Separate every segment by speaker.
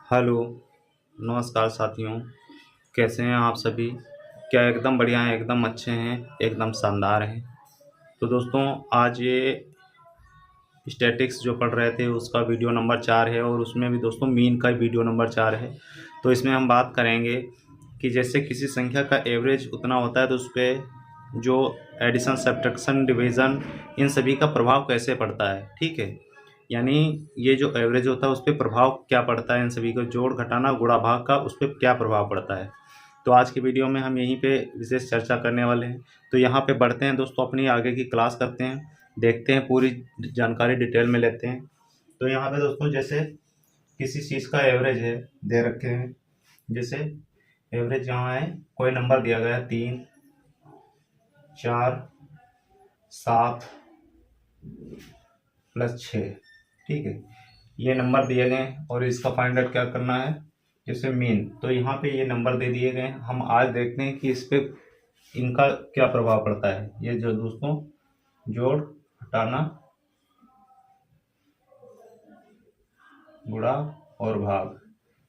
Speaker 1: Hello, नमस्कार साथियों, कैसे हैं आप सभी? क्या एकदम बढ़िया हैं, एकदम अच्छे हैं, एकदम शानदार हैं। तो दोस्तों आज ये स्टैटिक्स जो पढ़ रहे थे उसका वीडियो नंबर 4 है और उसमें भी दोस्तों मीन का वीडियो नंबर 4 है। तो इसमें हम बात करेंगे कि जैसे किसी संख्या का एवरेज उतना होता है तो उस पे जो एडिशन, सब्ट्रैक्शन, डिवीज़न इन सभी का प्रभाव कैसे पड़ता है, ठीक है? यानी ये जो एवरेज होता है उस पे प्रभाव क्या पड़ता है, इन सभी को जोड़, घटाना, गुणा, भाग का उस पे क्या प्रभाव पड़ता है। तो आज की वीडियो में हम यहीं पे विशेष चर्चा करने वाले हैं। तो यहाँ पे बढ़ते हैं दोस्तों, अपनी आगे की क्लास करते हैं, देखते हैं, पूरी जानकारी डिटेल में लेते हैं। तो यहाँ पे दोस्तों जैसे किसी चीज़ का एवरेज है, दे रखे हैं, जैसे एवरेज यहाँ है, कोई नंबर दिया गया है 3, 4, 7 + 6, ठीक है। ये नंबर दिए गए हैं और इसका फाइंड आउट क्या करना है, जैसे मीन। तो यहाँ पे ये नंबर दे दिए गए हैं, हम आज देखते हैं कि इस पे इनका क्या प्रभाव पड़ता है। ये जो दोस्तों जोड़, घटाना, गुणा और भाग,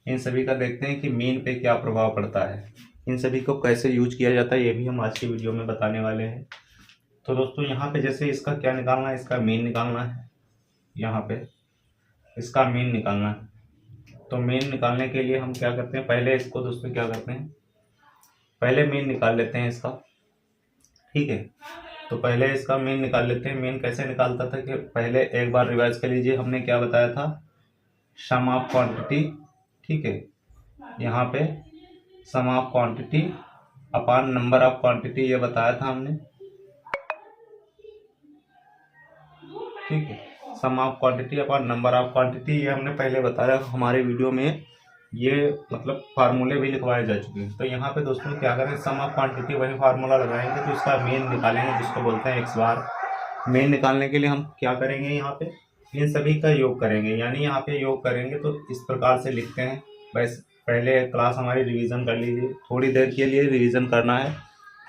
Speaker 1: इन सभी का देखते हैं कि मीन पे क्या प्रभाव पड़ता है, इन सभी को कैसे यूज किया जाता है, ये भी हम आज की वीडियो में बताने वाले हैं। तो दोस्तों यहाँ पे जैसे इसका क्या निकालना है, इसका मीन निकालना है। यहाँ पे इसका मीन निकालना है, तो मीन निकालने के लिए हम क्या करते हैं, पहले इसको दोस्तों क्या करते हैं, पहले मीन निकाल लेते हैं इसका, ठीक है। तो पहले इसका मीन निकाल लेते हैं। मीन कैसे निकालता था कि पहले एक बार रिवाइज कर लीजिए, हमने क्या बताया था, सम ऑफ क्वांटिटी, ठीक है। यहाँ पे sum of quantity upon number of quantity, ये बताया था हमने, ठीक है। Sum of quantity upon number of quantity, ये हमने पहले बताया हमारे वीडियो में, ये मतलब फार्मूले भी लिखवाए जा चुके हैं। तो यहाँ पे दोस्तों क्या करें, सम ऑफ क्वांटिटी वही फार्मूला लगाएंगे तो इसका मीन निकालेंगे, जिसको बोलते हैं एक्स बार। मीन निकालने के लिए हम क्या करेंगे, यहाँ पे इन सभी का योग करेंगे, यानी यहाँ पे योग करेंगे तो इस प्रकार से लिखते हैं। बस पहले क्लास हमारी रिवीजन कर लीजिए, थोड़ी देर के लिए रिवीजन करना है,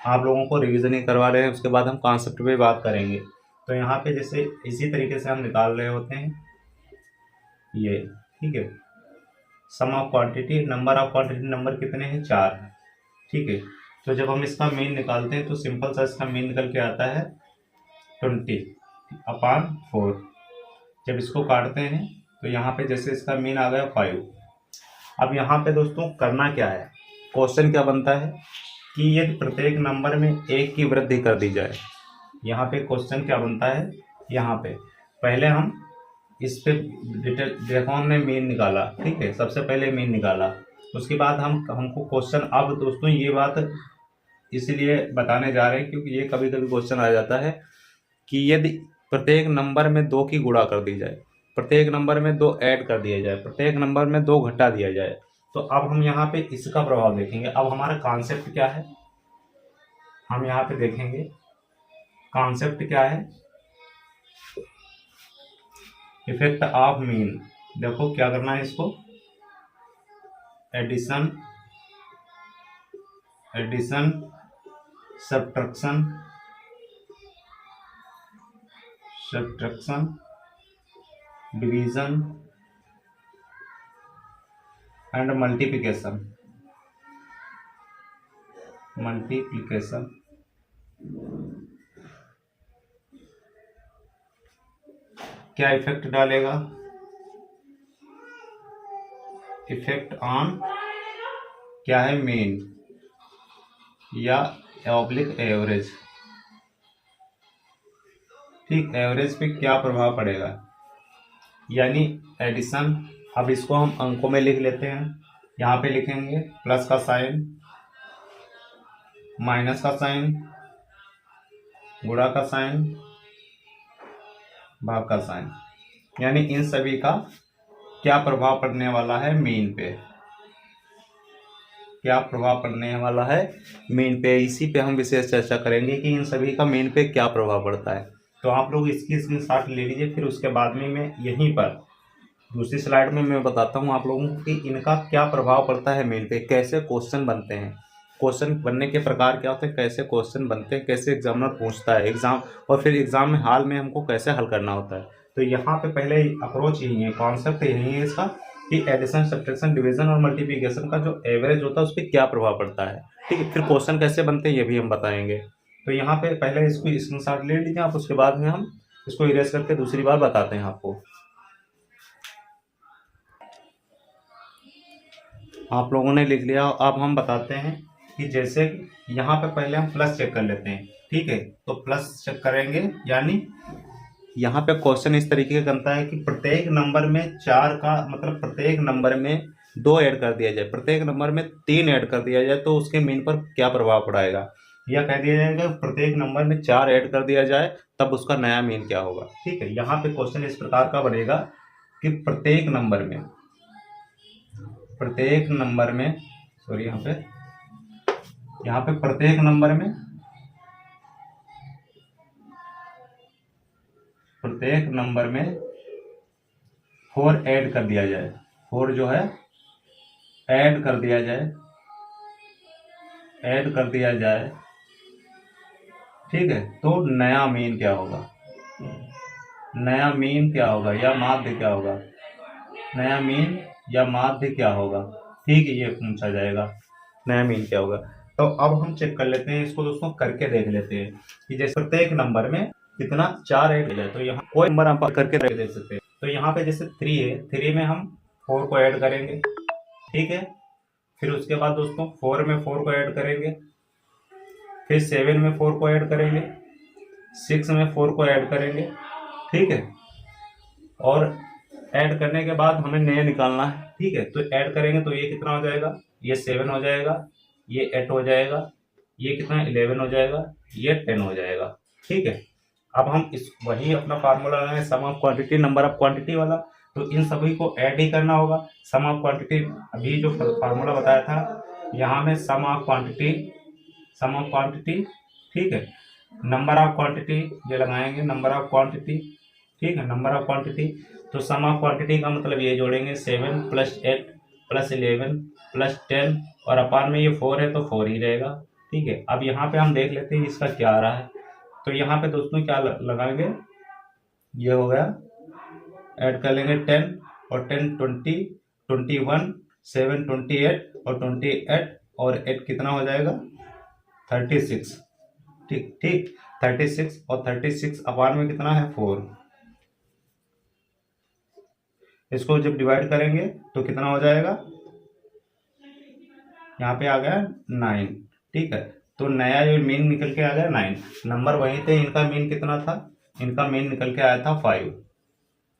Speaker 1: आप लोगों को रिवीजन ही करवा रहे हैं, उसके बाद हम कॉन्सेप्ट पे बात करेंगे। तो यहाँ पे जैसे इसी तरीके से हम निकाल रहे होते हैं ये, ठीक है। Sum of quantity, number of quantity, number कितने हैं, 4 है, ठीक है। तो जब हम इसका मीन निकालते हैं तो सिंपल सा इसका मीन निकल के आता है 20/4। जब इसको काटते हैं तो यहाँ पे जैसे इसका मीन आ गया 5। अब यहाँ पे दोस्तों करना क्या है, क्वेश्चन क्या बनता है कि यदि प्रत्येक नंबर में 1 की वृद्धि कर दी जाए। यहाँ पे क्वेश्चन क्या बनता है, यहाँ पे पहले हम इस पे डिटेल देखो, हमने मीन निकाला, ठीक है, सबसे पहले मीन निकाला, उसके बाद हमको क्वेश्चन, अब दोस्तों ये बात इसलिए बताने जा रहे हैं क्योंकि ये कभी कभी क्वेश्चन आ जाता है कि यदि प्रत्येक नंबर में 2 की गुणा कर दी जाए, प्रत्येक नंबर में 2 ऐड कर दिया जाए, प्रत्येक नंबर में 2 घटा दिया जाए, तो अब हम यहाँ पे इसका प्रभाव देखेंगे। अब हमारा कॉन्सेप्ट क्या है, हम यहाँ पे देखेंगे कॉन्सेप्ट क्या है, इफेक्ट ऑफ मीन। देखो क्या करना है इसको, addition, subtraction, division and multiplication. क्या इफेक्ट डालेगा, इफेक्ट ऑन क्या है, मीन या ऑब्लिक एवरेज, ठीक। एवरेज पे क्या प्रभाव पड़ेगा, यानी एडिशन। अब इसको हम अंकों में लिख लेते हैं, यहाँ पे लिखेंगे प्लस का साइन, माइनस का साइन, गुणा का साइन, भाग का साइन, यानी इन सभी का क्या प्रभाव पड़ने वाला है, मीन पे, क्या प्रभाव पड़ने वाला है, मीन पे। इसी पे हम विशेष चर्चा करेंगे कि इन सभी का मीन पे क्या प्रभाव पड़ता है। तो आप लोग इसकी स्क्रीनशॉट ले लीजिए, फिर उसके बाद में मैं यहीं पर दूसरी स्लाइड में मैं बताता हूँ आप लोगों को कि इनका क्या प्रभाव पड़ता है मीन पे, कैसे क्वेश्चन बनते हैं, क्वेश्चन बनने के प्रकार क्या होते हैं, कैसे क्वेश्चन बनते हैं, कैसे एग्जामिनर पूछता है एग्जाम, और फिर एग्जाम में हाल में हमको कैसे हल करना होता है। तो यहाँ पे पहले अप्रोच यही है, कॉन्सेप्ट यही है इसका कि एडिशन, सब्ट्रैक्शन, डिवीजन और मल्टीप्लिकेशन का जो एवरेज होता है उस पर क्या प्रभाव पड़ता है। ठीक है, फिर क्वेश्चन कैसे बनते हैं ये भी हम बताएंगे। तो यहाँ पे पहले इसको स्क्रीनशॉट ले लीजिए आप, उसके बाद में हम इसको इरेज करके दूसरी बार बताते हैं आपको। आप लोगों ने लिख लिया, अब हम बताते हैं कि जैसे यहाँ पे पहले हम प्लस चेक कर लेते हैं। ठीक है, तो प्लस चेक करेंगे, यानी यहाँ पे क्वेश्चन इस तरीके का बनता है कि प्रत्येक नंबर में 4 का मतलब प्रत्येक नंबर में 2 ऐड कर दिया जाए, प्रत्येक नंबर में 3 ऐड कर दिया जाए तो उसके मीन पर क्या प्रभाव पड़ेगा। या कह दिया जाएगा प्रत्येक नंबर में 4 ऐड कर दिया जाए तब उसका नया मीन क्या होगा। ठीक है, यहाँ पे क्वेश्चन इस प्रकार का बनेगा कि प्रत्येक नंबर में सॉरी यहाँ पे प्रत्येक नंबर में 4 ऐड कर दिया जाए, 4 जो है ऐड कर दिया जाए। ठीक है, तो नया मीन क्या होगा, या माध्य क्या होगा, नया मीन या माध्य क्या होगा। ठीक है, ये पूछा जाएगा नया मीन क्या होगा। तो अब हम चेक कर लेते हैं इसको दोस्तों, करके देख लेते हैं कि जैसे प्रत्येक नंबर में कितना 4 ऐड हो जाए। तो यहाँ कोई नंबर हम करके देख सकते हैं। तो यहाँ पे जैसे 3 है, 3 में हम 4 को ऐड करेंगे। ठीक है, फिर उसके बाद दोस्तों 4 में 4 को ऐड करेंगे, फिर 7 में 4 को ऐड करेंगे, 6 में 4 को ऐड करेंगे। ठीक है, और ऐड करने के बाद हमें नया निकालना है। ठीक है, तो ऐड करेंगे तो ये कितना हो जाएगा, ये 7 हो जाएगा, ये 8 हो जाएगा, ये कितना 11 हो जाएगा, ये 10 हो जाएगा। ठीक है, अब हम इस वही अपना फार्मूला लगाएंगे, sum of quantity number of quantity वाला। तो इन सभी को ऐड ही करना होगा। सम ऑफ क्वांटिटी अभी जो फार्मूला बताया था, यहाँ में सम ऑफ क्वांटिटी। ठीक है, नंबर ऑफ क्वांटिटी ये लगाएंगे, नंबर ऑफ क्वांटिटी। ठीक है, नंबर ऑफ क्वांटिटी। तो सम ऑफ क्वांटिटी का मतलब ये जोड़ेंगे 7 + 8 + 11 + 10 और अपान में ये 4 है तो 4 ही रहेगा। ठीक है, अब यहाँ पे हम देख लेते हैं इसका क्या आ रहा है। तो यहाँ पे दोस्तों क्या लगाएंगे, ये हो गया, ऐड कर लेंगे 10 और 10 20 21 7 28 और 28 और 8 कितना हो जाएगा 36। ठीक 36 और 36 अपान में कितना है 4। इसको जब डिवाइड करेंगे तो कितना हो जाएगा, यहाँ पे आ गया 9। ठीक है, तो नया जो मीन निकल के आ गया 9। नंबर वही थे, इनका मीन कितना था, इनका मीन निकल के आया था 5,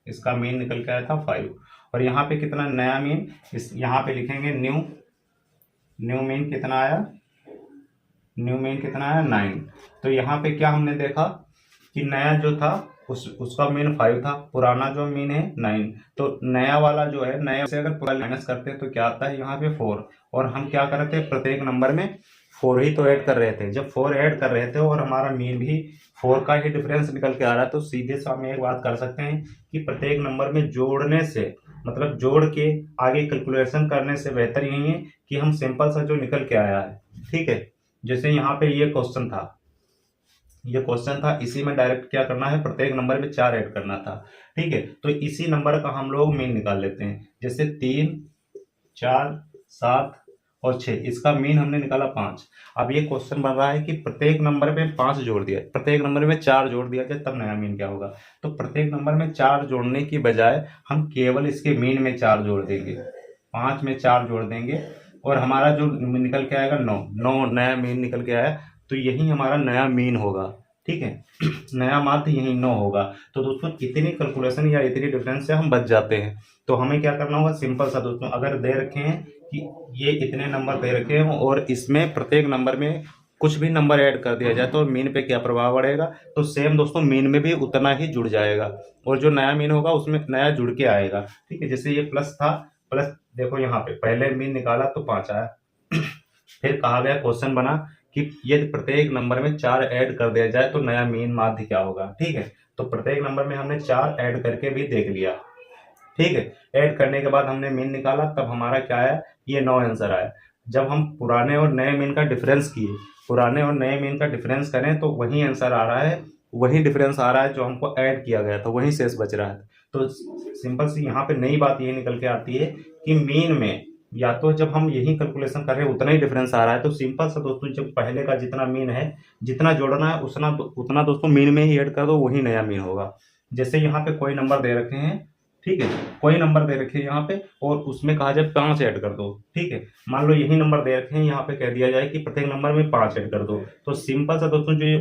Speaker 1: इसका मीन निकल के आया था 5। और यहाँ पे कितना नया मीन, इस यहाँ पे लिखेंगे न्यू मीन कितना आया, 9। तो यहाँ पे क्या हमने देखा कि नया जो था उसका मीन 5 था, पुराना जो मीन है 9। तो नया वाला जो है, नया से अगर पूरा माइनस करते हैं तो क्या आता है यहाँ पे 4। और हम क्या कर रहे थे, प्रत्येक नंबर में 4 ही तो ऐड कर रहे थे। जब 4 ऐड कर रहे थे और हमारा मीन भी 4 का ही डिफरेंस निकल के आ रहा है, तो सीधे से हम एक बात कर सकते हैं कि प्रत्येक नंबर में जोड़ने से, मतलब जोड़ के आगे कैलकुलेशन करने से बेहतर यही है कि हम सिंपल सा जो निकल के आया है। ठीक है, जैसे यहाँ पे ये क्वेश्चन था, इसी में डायरेक्ट क्या करना है, प्रत्येक नंबर में 4 ऐड करना था। ठीक है, तो इसी नंबर का हम लोग मीन निकाल लेते हैं। जैसे 3 4 7 और 6, इसका मीन हमने निकाला 5। अब ये क्वेश्चन बन रहा है कि प्रत्येक नंबर में 5 जोड़ दिया, प्रत्येक नंबर में 4 जोड़ दिया जाए तब नया मीन क्या होगा। तो प्रत्येक नंबर में 4 जोड़ने की बजाय हम केवल इसके मीन में 4 जोड़ देंगे, 5 में 4 जोड़ देंगे और हमारा जो निकल के आएगा 9 नया मीन निकल के आया, तो यही हमारा नया मीन होगा। ठीक है, नया माध्य यही 9 होगा। तो दोस्तों इतनी कैलकुलेशन या इतनी डिफरेंस से हम बच जाते हैं। तो हमें क्या करना होगा, सिंपल सा दोस्तों, अगर दे रखे हैं कि ये इतने नंबर दे रखे हैं और इसमें प्रत्येक नंबर में कुछ भी नंबर ऐड कर दिया जाए तो मीन पे क्या प्रभाव पड़ेगा, तो सेम दोस्तों मीन में भी उतना ही जुड़ जाएगा और जो नया मीन होगा उसमें नया जुड़ के आएगा। ठीक है, जैसे ये प्लस था, प्लस देखो यहाँ पे पहले मीन निकाला तो 5 आया। फिर कहा गया, क्वेश्चन बना कि यदि प्रत्येक नंबर में 4 ऐड कर दिया जाए तो नया मीन माध्य क्या होगा। ठीक है, तो प्रत्येक नंबर में हमने 4 ऐड करके भी देख लिया। ठीक है, ऐड करने के बाद हमने मीन निकाला, तब हमारा क्या आया, ये 9 आंसर आया। जब हम पुराने और नए मीन का डिफरेंस किए, पुराने और नए मीन का डिफरेंस करें तो वही आंसर आ रहा है, वही डिफरेंस आ रहा है जो हमको ऐड किया गया था, वही शेष बच रहा है। तो सिंपल सी यहाँ पे नई बात ये निकल के आती है कि मीन में या तो जब हम यही कैलकुलेशन कर रहे हैं उतना ही डिफरेंस आ रहा है, तो सिंपल सा दोस्तों जब पहले का जितना मीन है जितना जोड़ना है उतना दोस्तों मीन में ही ऐड कर दो, वही नया मीन होगा। जैसे यहाँ पे कोई नंबर दे रखे हैं, ठीक है, कोई नंबर दे रखे हैं यहाँ पे और उसमें कहा जाए 5 ऐड कर दो, ठीक है। मान लो यही नंबर दे रखे हैं, यहाँ पे कह दिया जाए कि प्रत्येक नंबर में 5 ऐड कर दो, तो सिंपल सा दोस्तों जो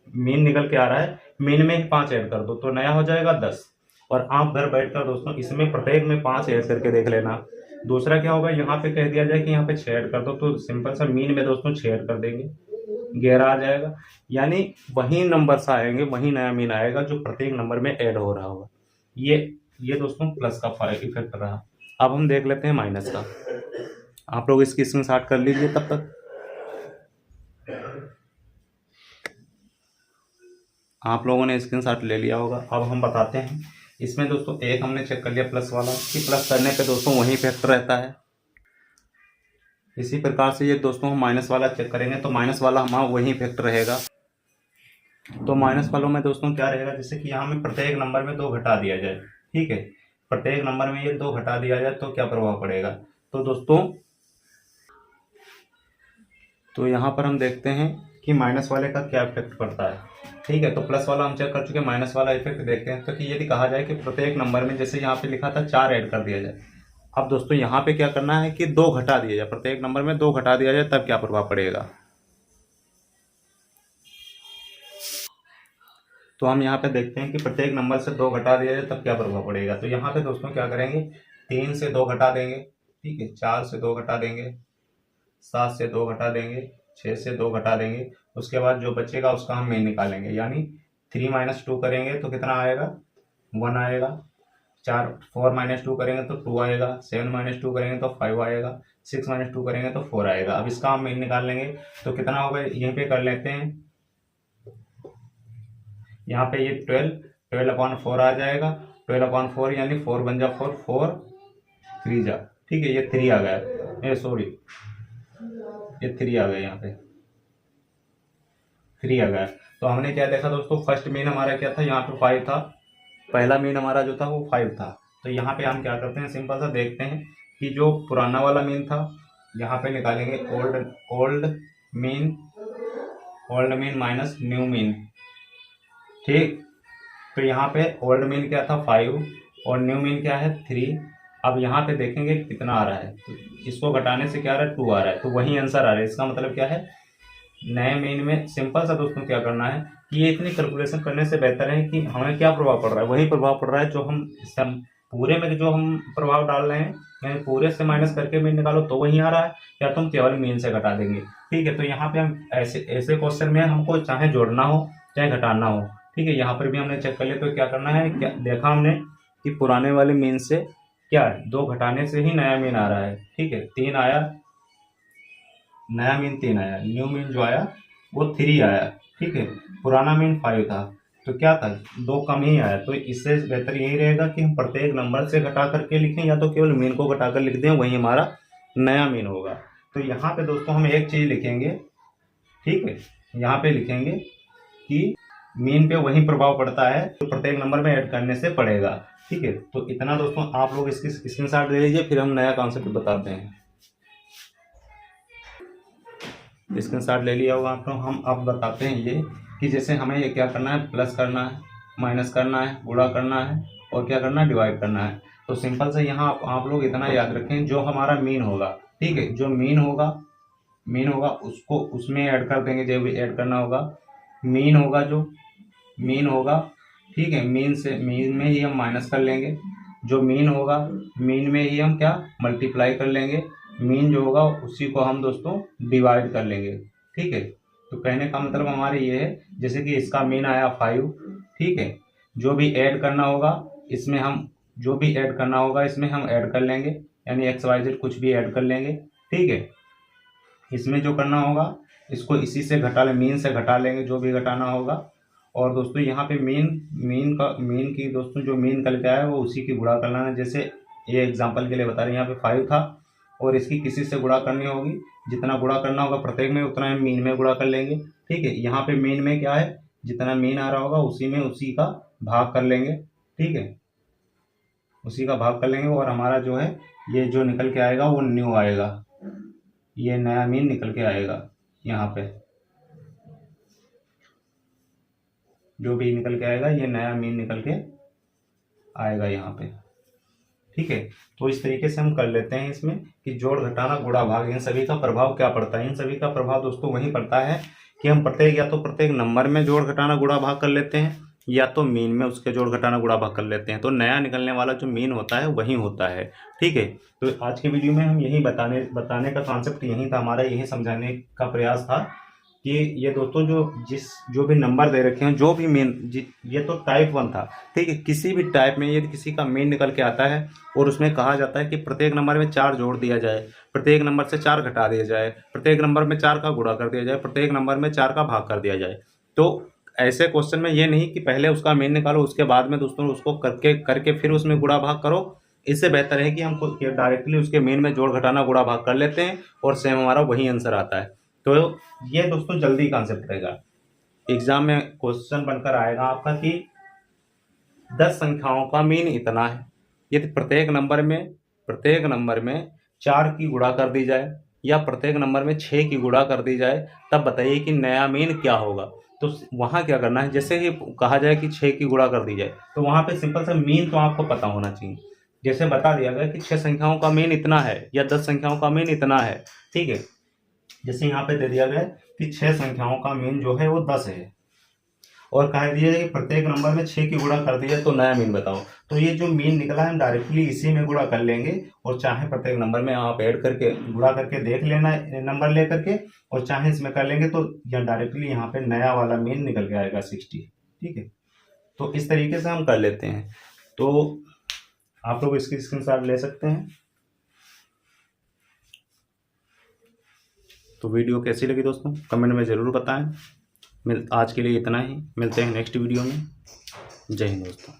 Speaker 1: मीन निकल के आ रहा है मीन में ही 5 ऐड कर दो तो नया हो जाएगा 10। और आप घर बैठकर दोस्तों इसमें प्रत्येक में 5 ऐड करके देख लेना। दूसरा क्या होगा, यहाँ पे कह दिया जाए कि यहाँ पे 6 ऐड कर दो, तो सिंपल सा मीन में दोस्तों 6 ऐड कर देंगे, 11 आ जाएगा। यानी वही नंबर्स आएंगे, वही नया मीन आएगा जो प्रत्येक नंबर में ऐड हो रहा होगा। ये दोस्तों प्लस का इफेक्ट रहा। अब हम देख लेते हैं माइनस का। आप लोग इसकी स्क्रीनशॉट कर लीजिए तब तक। आप लोगों ने स्क्रीनशॉट ले लिया होगा। अब हम बताते हैं इसमें दोस्तों एक हमने चेक कर लिया प्लस वाला कि प्लस करने पे दोस्तों वही इफेक्ट रहता है। इसी प्रकार से ये दोस्तों हम माइनस वाला चेक करेंगे तो माइनस वाला हमारा वही इफेक्ट रहेगा। तो माइनस वालों में दोस्तों क्या रहेगा, जैसे कि यहाँ में प्रत्येक नंबर में 2 घटा दिया जाए, ठीक है, प्रत्येक नंबर में ये 2 घटा दिया जाए तो क्या प्रभाव पड़ेगा। तो दोस्तों तो यहाँ पर हम देखते हैं कि माइनस वाले का क्या इफेक्ट पड़ता है, ठीक है। तो प्लस वाला हम चेक कर चुके हैं, माइनस वाला इफेक्ट देखते हैं। तो कि यदि कहा जाए कि प्रत्येक नंबर में जैसे यहाँ पे लिखा था 4 ऐड कर दिया जाए, अब दोस्तों यहाँ पे क्या करना है कि 2 घटा दिया जाए, प्रत्येक नंबर में 2 घटा दिया जाए तब क्या प्रभाव पड़ेगा। तो हम यहाँ पे देखते हैं कि प्रत्येक नंबर से 2 घटा दिया जाए तब क्या प्रभाव पड़ेगा। तो यहाँ पे दोस्तों क्या करेंगे, 3 से 2 घटा देंगे, ठीक है, 4 से 2 घटा देंगे, 7 से 2 घटा देंगे, 6 से 2 घटा देंगे। उसके बाद जो बचेगा उसका हम मीन निकालेंगे, यानी 3 - 2 करेंगे तो कितना आएगा, 1 आएगा। 4 - 2 करेंगे तो 2 आएगा। 7 - 2 करेंगे तो 5 आएगा। 6 - 2 करेंगे तो 4 आएगा। अब इसका हम मीन निकाल लेंगे तो कितना होगा, यहीं पे कर लेते हैं। यहाँ पे ये 12/4 आ जाएगा। 12/4 यानी 4 बन जा 4, 4 3 जा, ठीक है, ये 3 आ गया, सॉरी ये 3 आ गया, यहाँ पे 3 आ गया। तो हमने क्या देखा दोस्तों, फर्स्ट मीन हमारा क्या था, यहाँ पे 5 था, पहला मीन हमारा जो था वो 5 था। तो यहाँ पे हम क्या करते हैं, सिंपल सा देखते हैं कि जो पुराना वाला मीन था यहाँ पे निकालेंगे old mean minus new mean, ठीक। तो यहाँ पे ओल्ड मीन क्या था 5 और न्यू मीन क्या है 3। अब यहाँ पे देखेंगे कितना आ रहा है, तो इसको घटाने से क्या आ रहा है, 2 आ रहा है, तो वही आंसर आ रहा है। इसका मतलब क्या है, नए मीन में सिंपल सा दोस्तों क्या करना है कि ये इतनी कैलकुलेशन करने से बेहतर है कि हमें क्या प्रभाव पड़ रहा है, वही प्रभाव पड़ रहा है जो हम पूरे में जो हम प्रभाव डाल रहे हैं, यानी पूरे से माइनस करके मीन निकालो तो वही आ रहा है, या तुम केवल मीन से घटा देंगे, ठीक है। तो यहाँ पे हम ऐसे क्वेश्चन में हमको चाहे जोड़ना हो चाहे घटाना हो, ठीक है। यहाँ पर भी हमने चेक कर लिया, तो क्या करना है, क्या देखा हमने कि पुराने वाले मीन से क्या है 2 घटाने से ही नया मीन आ रहा है, ठीक है, 3 आया, नया मीन 3 आया, न्यू मीन जो आया वो 3 आया, ठीक है। पुराना मीन 5 था तो क्या था 2 कम ही आया। तो इससे बेहतर यही रहेगा कि हम प्रत्येक नंबर से घटा करके लिखें या तो केवल मीन को घटाकर लिख दें, वही हमारा नया मीन होगा। तो यहाँ पे दोस्तों हम एक चीज़ लिखेंगे, ठीक है, यहाँ पे लिखेंगे कि मीन पे वही प्रभाव पड़ता है तो प्रत्येक नंबर में ऐड करने से पड़ेगा, ठीक है। तो इतना दोस्तों आप लोग इसकी स्क्रीनशॉट ले लीजिए, फिर हम नया कॉन्सेप्ट बताते हैं। स्क्रीनशॉट ले लिया होगा आप लोग। हम अब बताते हैं ये कि जैसे हमें ये क्या करना है, प्लस करना है, माइनस करना है, गुणा करना है और क्या करना है, डिवाइड करना है। तो सिंपल से यहाँ आप लोग इतना याद रखें, जो हमारा मीन होगा, ठीक है, जो मीन होगा उसको उसमें ऐड कर देंगे, जो भी ऐड करना होगा। मीन होगा, ठीक है, मीन में ही हम माइनस कर लेंगे, जो मीन होगा मीन में ही हम क्या मल्टीप्लाई कर लेंगे, मीन जो होगा उसी को हम दोस्तों डिवाइड कर लेंगे, ठीक है। तो कहने का मतलब हमारे ये है, जैसे कि इसका मीन आया 5, ठीक है, जो भी ऐड करना होगा इसमें हम ऐड कर लेंगे, यानी XYZ कुछ भी ऐड कर लेंगे, ठीक है। इसमें जो करना होगा इसको इसी से घटा ले, मीन से घटा लेंगे जो भी घटाना होगा। और दोस्तों यहाँ पे मीन की दोस्तों जो मीन निकल के आया वो उसी की गुणा कर लेना। जैसे ये एग्जांपल के लिए बता रहे हैं, यहाँ पे 5 था और इसकी किसी से गुणा करनी होगी, जितना गुणा करना होगा प्रत्येक में उतना हम मीन में गुणा कर लेंगे, ठीक है। यहाँ पे मीन में क्या है, जितना मीन आ रहा होगा उसी में उसी का भाग कर लेंगे, ठीक है। उसी का भाग कर लेंगे और हमारा जो है ये जो निकल के आएगा वो न्यू आएगा, ये नया मीन निकल के आएगा। यहाँ पे जो भी निकल के आएगा ये नया मीन निकल के आएगा यहाँ पे। ठीक है, तो इस तरीके से हम कर लेते हैं इसमें कि जोड़ घटाना गुणा भाग इन सभी का प्रभाव क्या पड़ता है। इन सभी का प्रभाव दोस्तों वही पड़ता है कि हम प्रत्येक या तो प्रत्येक नंबर में जोड़ घटाना गुणा भाग कर लेते हैं या तो मीन में उसके जोड़ घटाना गुणा भाग कर लेते हैं, तो नया निकलने वाला जो मीन होता है वही होता है। ठीक है, तो आज के वीडियो में हम यही बताने का कॉन्सेप्ट यही था हमारा, यही समझाने का प्रयास था कि ये दोस्तों जो भी नंबर दे रखे हैं, जो भी मेन, ये तो टाइप 1 था। ठीक है, किसी भी टाइप में यदि किसी का मेन निकल के आता है और उसमें कहा जाता है कि प्रत्येक नंबर में 4 जोड़ दिया जाए, प्रत्येक नंबर से 4 घटा दिया जाए, प्रत्येक नंबर में 4 का गुणा कर दिया जाए, प्रत्येक नंबर में 4 का भाग कर दिया जाए, तो ऐसे क्वेश्चन में ये नहीं कि पहले उसका मेन निकालो उसके बाद में दोस्तों उसको करके फिर उसमें गुणा भाग करो। इससे बेहतर है कि हम डायरेक्टली उसके मेन में जोड़ घटाना गुणा भाग कर लेते हैं और सेम हमारा वही आंसर आता है। तो ये दोस्तों जल्दी कॉन्सेप्ट रहेगा, एग्जाम में क्वेश्चन बनकर आएगा आपका कि 10 संख्याओं का मीन इतना है, यदि प्रत्येक नंबर में 4 की गुणा कर दी जाए या प्रत्येक नंबर में 6 की गुणा कर दी जाए, तब बताइए कि नया मीन क्या होगा। तो वहाँ क्या करना है, जैसे ही कहा जाए कि 6 की गुणा कर दी जाए तो वहाँ पे सिंपल सा मीन तो आपको पता होना चाहिए। जैसे बता दिया गया कि 6 संख्याओं का मीन इतना है या 10 संख्याओं का मीन इतना है। ठीक है, जैसे यहाँ पे दे दिया गया कि 6 संख्याओं का मीन जो है वो 10 है और कह दिया कि प्रत्येक नंबर में 6 की गुणा कर दिया तो नया मीन बताओ। तो ये जो मीन निकला है हम डायरेक्टली इसी में गुणा कर लेंगे और चाहे प्रत्येक नंबर में आप ऐड करके गुणा करके देख लेना नंबर ले करके, और चाहे इसमें कर लेंगे तो यह डायरेक्टली यहाँ पे नया वाला मीन निकल के आएगा 60। ठीक है, तो इस तरीके से हम कर लेते हैं। तो आप लोग इसकी स्क्रीनशॉट ले सकते हैं। तो वीडियो कैसी लगी दोस्तों कमेंट में ज़रूर बताएं। आज के लिए इतना ही, मिलते हैं नेक्स्ट वीडियो में। जय हिंद दोस्तों।